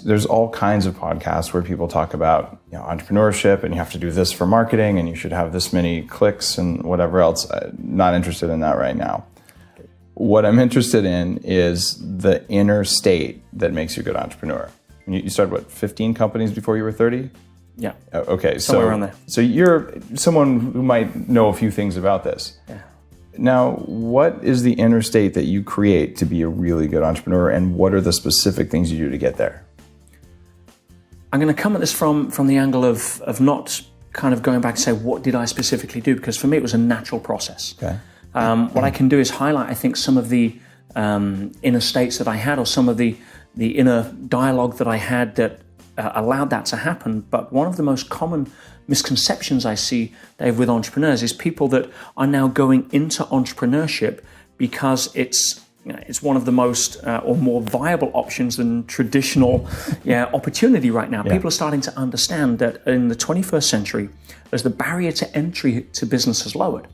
There's all kinds of podcasts where people talk about entrepreneurship, and you have to do this for marketing, and you should have this many clicks and whatever else. I'm not interested in that right now. What I'm interested in is the inner state that makes you a good entrepreneur. You started, 15 companies before you were 30? Yeah. Okay. Somewhere around there. So you're someone who might know a few things about this. Yeah. Now, what is the inner state that you create to be a really good entrepreneur, and what are the specific things you do to get there? I'm going to come at this from the angle of not kind of going back and say, what did I specifically do? Because for me, it was a natural process. Okay. What I can do is highlight, I think, some of the inner states that I had, or some of the inner dialogue that I had that allowed that to happen. But one of the most common misconceptions I see, Dave, with entrepreneurs is people that are now going into entrepreneurship because it's one of the most or more viable options than traditional opportunity right now. Yeah. People are starting to understand that in the 21st century, as the barrier to entry to business has lowered,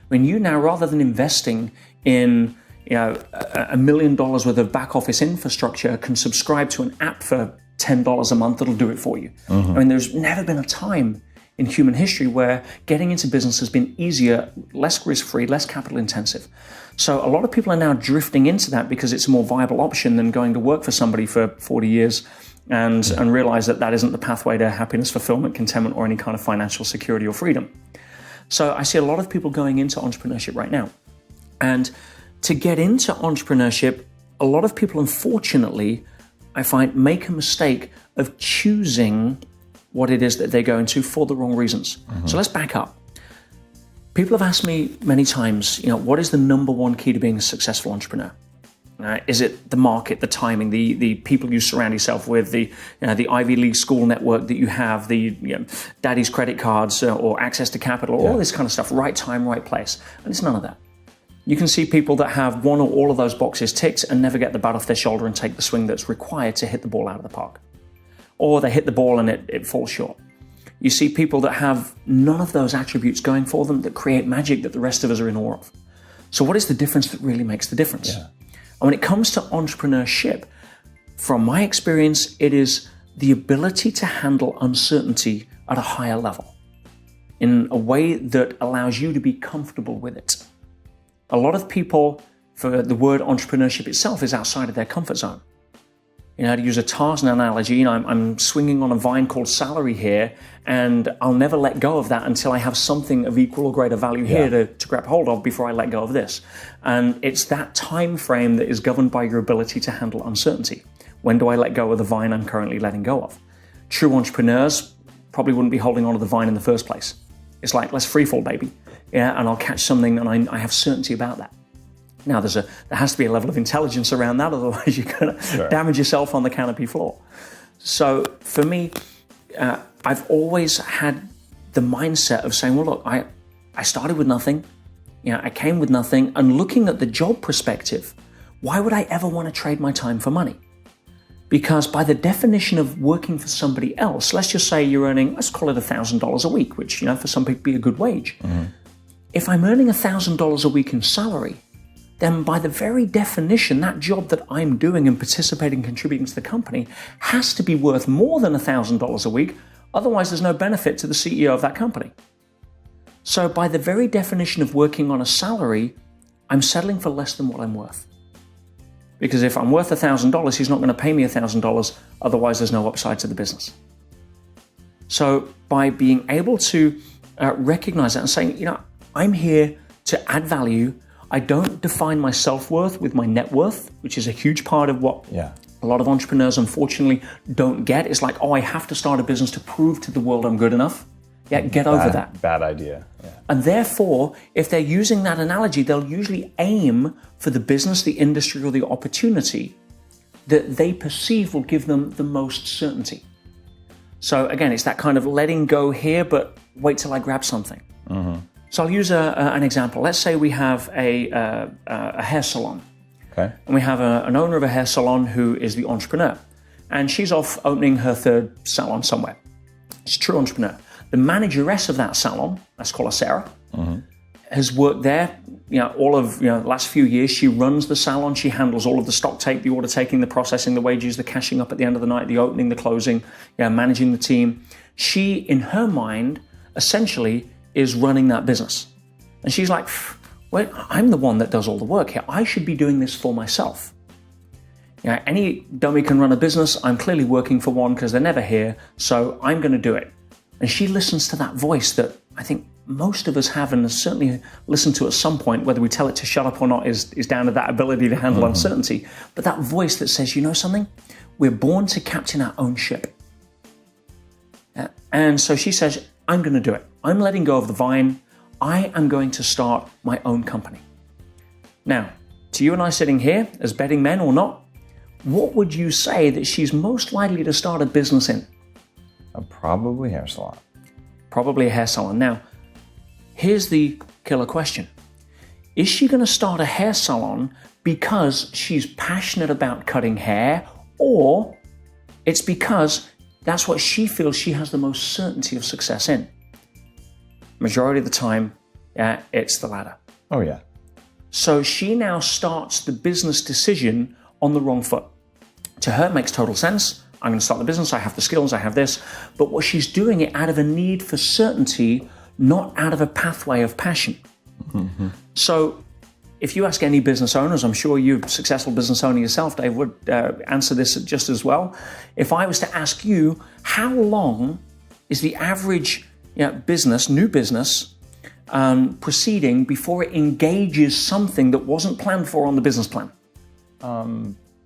when you now, rather than investing in $1 million worth of back office infrastructure, can subscribe to an app for $10 a month that'll do it for you. Mm-hmm. I mean, there's never been a time in human history where getting into business has been easier, less risk-free, less capital intensive. So a lot of people are now drifting into that because it's a more viable option than going to work for somebody for 40 years and realize that isn't the pathway to happiness, fulfillment, contentment, or any kind of financial security or freedom. So I see a lot of people going into entrepreneurship right now. And to get into entrepreneurship, a lot of people, unfortunately, I find, make a mistake of choosing what it is that they go into for the wrong reasons. Mm-hmm. So let's back up. People have asked me many times, what is the number one key to being a successful entrepreneur? Is it the market, the timing, the people you surround yourself with, the Ivy League school network that you have, the daddy's credit cards or access to capital, all this kind of stuff, right time, right place? And it's none of that. You can see people that have one or all of those boxes ticked and never get the bat off their shoulder and take the swing that's required to hit the ball out of the park. Or they hit the ball and it falls short. You see people that have none of those attributes going for them that create magic that the rest of us are in awe of. So what is the difference that really makes the difference? Yeah. And when it comes to entrepreneurship, from my experience, it is the ability to handle uncertainty at a higher level in a way that allows you to be comfortable with it. A lot of people, for the word entrepreneurship itself, is outside of their comfort zone. To use a Tarzan analogy, I'm swinging on a vine called salary here, and I'll never let go of that until I have something of equal or greater value here to grab hold of before I let go of this. And it's that time frame that is governed by your ability to handle uncertainty. When do I let go of the vine I'm currently letting go of? True entrepreneurs probably wouldn't be holding on to the vine in the first place. It's like, let's free fall, baby. And I'll catch something, and I have certainty about that. Now, there has to be a level of intelligence around that, otherwise you're going to damage yourself on the canopy floor. So for me, I've always had the mindset of saying, well, look, I started with nothing. I came with nothing. And looking at the job perspective, why would I ever want to trade my time for money? Because by the definition of working for somebody else, let's just say you're earning, let's call it $1,000 a week, which, for some people be a good wage. Mm-hmm. If I'm earning $1,000 a week in salary, then by the very definition, that job that I'm doing and participating, contributing to the company has to be worth more than $1,000 a week. Otherwise, there's no benefit to the CEO of that company. So by the very definition of working on a salary, I'm settling for less than what I'm worth. Because if I'm worth $1,000, he's not going to pay me $1,000. Otherwise, there's no upside to the business. So by being able to recognize that and saying, I'm here to add value. I don't define my self-worth with my net worth, which is a huge part of what a lot of entrepreneurs, unfortunately, don't get. It's like, I have to start a business to prove to the world I'm good enough. Get over that. Bad idea. Yeah. And therefore, if they're using that analogy, they'll usually aim for the business, the industry, or the opportunity that they perceive will give them the most certainty. So again, it's that kind of letting go here, but wait till I grab something. Mm-hmm. So I'll use an example. Let's say we have a hair salon. Okay. And we have an owner of a hair salon who is the entrepreneur. And she's off opening her third salon somewhere. She's a true entrepreneur. The manageress of that salon, let's call her Sarah, has worked there, all of the last few years. She runs the salon. She handles all of the stock take, the order taking, the processing, the wages, the cashing up at the end of the night, the opening, the closing, managing the team. She, in her mind, essentially is running that business. And she's like, well, I'm the one that does all the work here. I should be doing this for myself. Any dummy can run a business. I'm clearly working for one because they're never here. So I'm going to do it. And she listens to that voice that I think most of us have, and certainly listened to at some point. Whether we tell it to shut up or not is down to that ability to handle uncertainty. But that voice that says, you know something? We're born to captain our own ship. And so she says, I'm going to do it. I'm letting go of the vine. I am going to start my own company. Now, to you and I sitting here as betting men or not, what would you say that she's most likely to start a business in? Probably hair salon. Probably a hair salon. Now, here's the killer question. Is she going to start a hair salon because she's passionate about cutting hair, or it's because that's what she feels she has the most certainty of success in? Majority of the time, it's the latter. Oh, yeah. So she now starts the business decision on the wrong foot. To her, it makes total sense. I'm going to start the business. I have the skills. I have this. But what she's doing it out of a need for certainty, not out of a pathway of passion. Mm-hmm. So if you ask any business owners, I'm sure you're a successful business owner yourself, Dave, would answer this just as well. If I was to ask you, how long is the average business, new business, proceeding before it engages something that wasn't planned for on the business plan?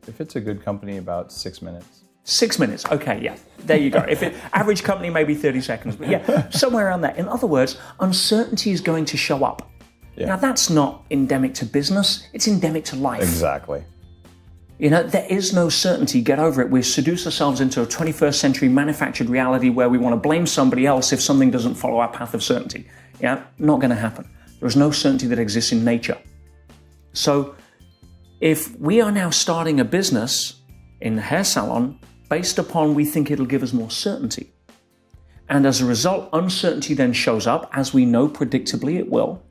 If it's a good company, about 6 minutes. 6 minutes. Okay, yeah. There you go. Average company, maybe 30 seconds. But somewhere around that. In other words, uncertainty is going to show up. Yeah. Now, that's not endemic to business. It's endemic to life. Exactly. There is no certainty. Get over it. We seduce ourselves into a 21st century manufactured reality where we want to blame somebody else if something doesn't follow our path of certainty. Not going to happen. There is no certainty that exists in nature. So if we are now starting a business in the hair salon based upon we think it'll give us more certainty, and as a result, uncertainty then shows up, as we know predictably it will,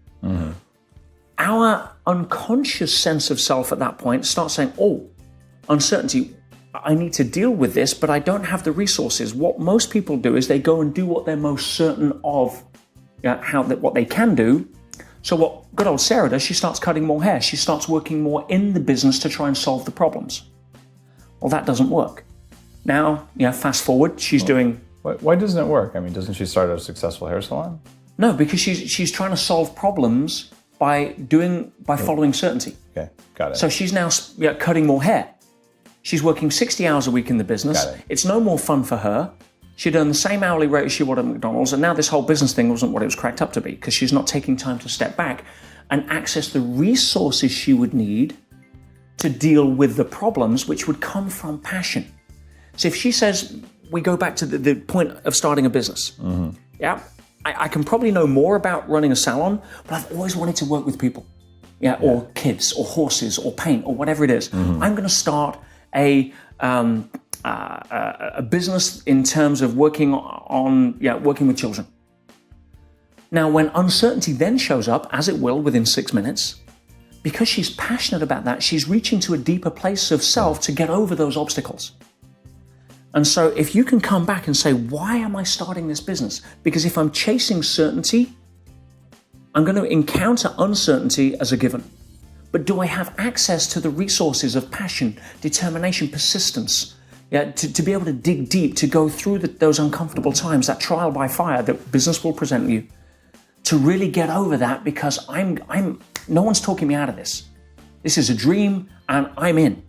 our unconscious sense of self at that point starts saying, oh, uncertainty, I need to deal with this, but I don't have the resources. What most people do is they go and do what they're most certain of, what they can do. So what good old Sarah does, she starts cutting more hair. She starts working more in the business to try and solve the problems. Well, that doesn't work. Now, fast forward, she's doing... Why doesn't it work? I mean, doesn't she start a successful hair salon? No, because she's trying to solve problems by following certainty. Okay, got it. So she's now cutting more hair. She's working 60 hours a week in the business. Got it. It's no more fun for her. She'd earn the same hourly rate as she would at McDonald's, and now this whole business thing wasn't what it was cracked up to be, because she's not taking time to step back and access the resources she would need to deal with the problems, which would come from passion. So if she says, we go back to the point of starting a business. Mm-hmm. I can probably know more about running a salon, but I've always wanted to work with people, or kids, or horses, or paint, or whatever it is. Mm-hmm. I'm going to start a business in terms of working with children. Now, when uncertainty then shows up, as it will within 6 minutes, because she's passionate about that, she's reaching to a deeper place of self to get over those obstacles. And so if you can come back and say, why am I starting this business? Because if I'm chasing certainty, I'm going to encounter uncertainty as a given. But do I have access to the resources of passion, determination, persistence, to be able to dig deep, to go through those uncomfortable times, that trial by fire that business will present you, to really get over that? Because no one's talking me out of this. This is a dream and I'm in.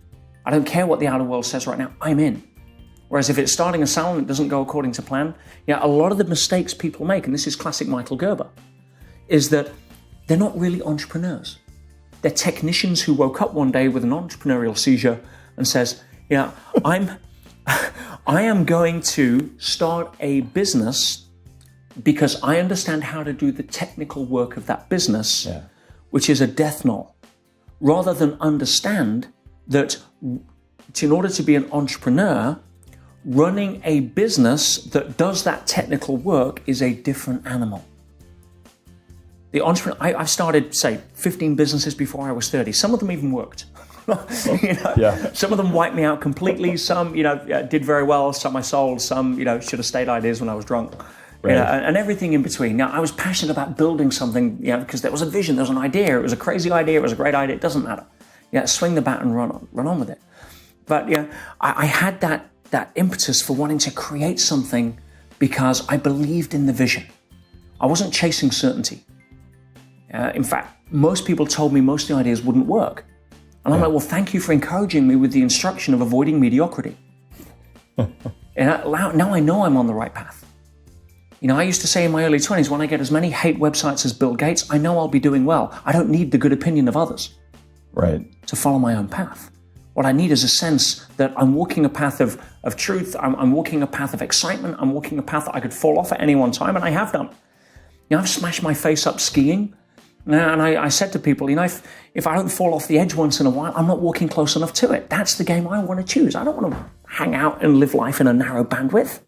I don't care what the outer world says right now, I'm in. Whereas if it's starting a salon that doesn't go according to plan, a lot of the mistakes people make, and this is classic Michael Gerber, is that they're not really entrepreneurs. They're technicians who woke up one day with an entrepreneurial seizure and says, I am going to start a business because I understand how to do the technical work of that business, which is a death knell, rather than understand that in order to be an entrepreneur, running a business that does that technical work is a different animal. The entrepreneur, I've started, say, 15 businesses before I was 30. Some of them even worked. Some of them wiped me out completely. Some, did very well. Some I sold. Some, should have stayed ideas when I was drunk. Right. And everything in between. Now, I was passionate about building something, because there was a vision, there was an idea. It was a crazy idea. It was a great idea. It doesn't matter. Swing the bat and run on with it. But I had that impetus for wanting to create something because I believed in the vision. I wasn't chasing certainty. In fact, most people told me most of the ideas wouldn't work. And I'm like, well, thank you for encouraging me with the instruction of avoiding mediocrity. Now I know I'm on the right path. I used to say in my early 20s, when I get as many hate websites as Bill Gates, I know I'll be doing well. I don't need the good opinion of others to follow my own path. What I need is a sense that I'm walking a path of truth. I'm walking a path of excitement. I'm walking a path that I could fall off at any one time, and I have done. I've smashed my face up skiing. And I said to people, if I don't fall off the edge once in a while, I'm not walking close enough to it. That's the game I want to choose. I don't want to hang out and live life in a narrow bandwidth.